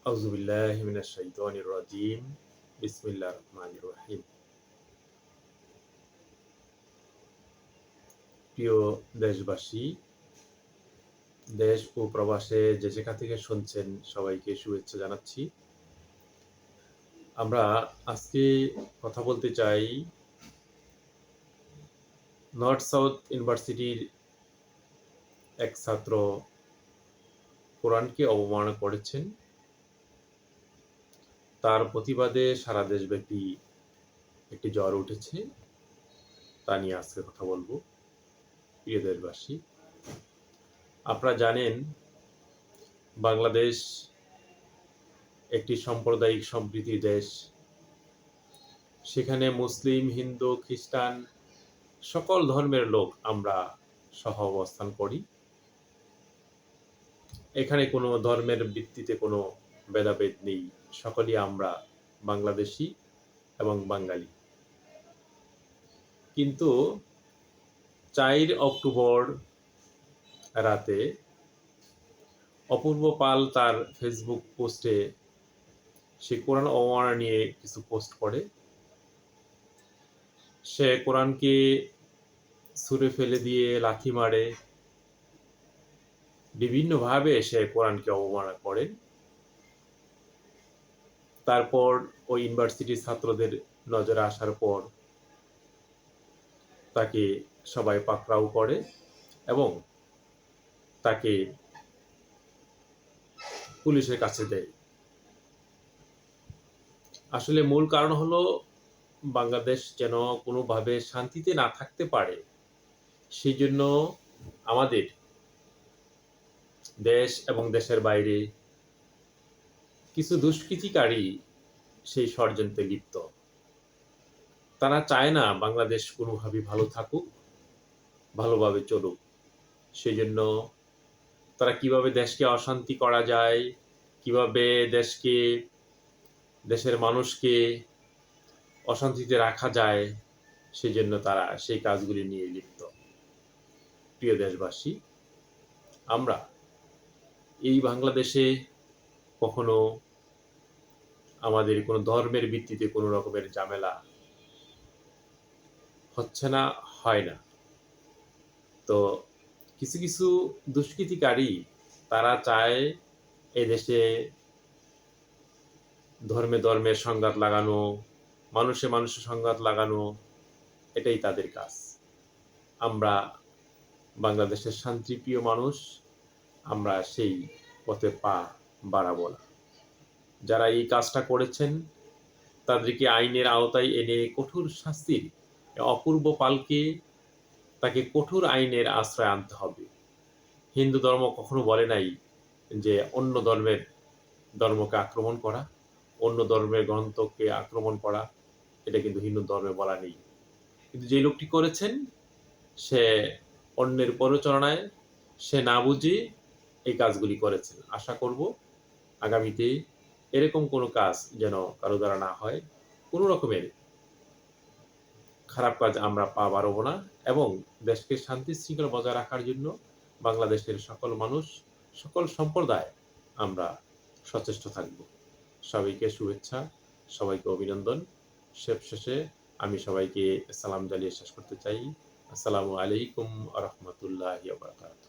আউযু বিল্লাহি মিনাশ শাইতানির রাজিম। বিসমিল্লাহির রহমানির রহিম। প্রিয় দেশবাসী, দেশ ও প্রবাসে যে যেখান থেকে শুনছেন সবাইকে শুভেচ্ছা জানাচ্ছি। আমরা আজকে কথা বলতে চাই নর্থ সাউথ ইউনিভার্সিটির এক ছাত্র কোরআনকে অবমাননা করেছেন। তার প্রতিবাদে সারা দেশব্যাপী একটি ঝড় উঠেছে। তা নিয়ে আজকে কথা বলবো। প্রিয় দেশবাসী, আপনারা জানেন বাংলাদেশ একটি সাম্প্রদায়িক সম্প্রীতির দেশ। সেখানে মুসলিম, হিন্দু, খ্রিস্টান সকল ধর্মের লোক আমরা সহ অবস্থান করি। এখানে কোনো ধর্মের ভিত্তিতে কোনো ভেদাভেদ নেই। সকলেই আমরা বাংলাদেশী এবং বাঙালি। কিন্তু 4 অক্টোবর রাতে অপূর্ব পাল তার ফেসবুক পোস্টে সে কোরআন অবমাননা নিয়ে কিছু পোস্ট করে। সে কোরআনকে ছুঁড়ে ফেলে দিয়ে লাথি মারে, বিভিন্নভাবে সে কোরআনকে অবমাননা করে। তারপর ওই ইউনিভার্সিটির ছাত্রদের নজরে আসার পর তাকে সবাই পাকড়াও করে এবং তাকে পুলিশের কাছে দেয়। আসলে মূল কারণ হলো বাংলাদেশ যেন কোনোভাবে শান্তিতে না থাকতে পারে, সেই জন্য আমাদের দেশ এবং দেশের বাইরে কিছু দুষ্কৃতিকারী সেই ষড়যন্ত্রে লিপ্ত। তারা চায় না বাংলাদেশ কোনোভাবে ভালো থাকুক, ভালোভাবে চলুক। সেই জন্য তারা কিভাবে দেশকে অশান্তি করা যায়, কিভাবে দেশের মানুষকে অশান্তিতে রাখা যায়, সেজন্য তারা সেই কাজগুলি নিয়ে লিপ্ত। প্রিয় দেশবাসী, আমরা এই বাংলাদেশে কখনো আমাদের কোনো ধর্মের ভিত্তিতে কোনো রকমের ঝামেলা হচ্ছে না, হয় না। তো কিছু কিছু দুষ্কৃতিকারী তারা চায় এদেশে ধর্মে ধর্মের সংঘাত লাগানো, মানুষে মানুষের সংঘাত লাগানো, এটাই তাদের কাজ। আমরা বাংলাদেশের শান্তিপ্রিয় মানুষ, আমরা সেই পথে পা বাড়াবো না। যারা এই কাজটা করেছেন তাদেরকে আইনের আওতায় এনে কঠোর শাস্তির, অপূর্ব পালকে তাকে কঠোর আইনের আশ্রয় আনতে হবে। হিন্দু ধর্ম কখনো বলে নাই যে অন্য ধর্মকে আক্রমণ করা, অন্য ধর্মের গ্রন্থকে আক্রমণ করা, এটা কিন্তু হিন্দু ধর্মে বলা নেই। কিন্তু যে লোকটি করেছেন সে অন্যের প্ররোচনায়, সে না বুঝে এই কাজগুলি করেছেন। আশা করব আগামীতে এরকম কোনো কাজ যেন কারো দ্বারা না হয়। কোনো রকমের খারাপ কাজ আমরা পা বাড়াবো না এবং দেশকে শান্তি শৃঙ্খলা বজায় রাখার জন্য বাংলাদেশের সকল মানুষ, সকল সম্প্রদায় আমরা সচেষ্ট থাকব। সবাইকে শুভেচ্ছা, সবাইকে অভিনন্দন। শেষে আমি সবাইকে সালাম জানিয়ে শেষ করতে চাই। আসসালামু আলাইকুম ওয়া রাহমাতুল্লাহি ওয়া বারাকাতুহু।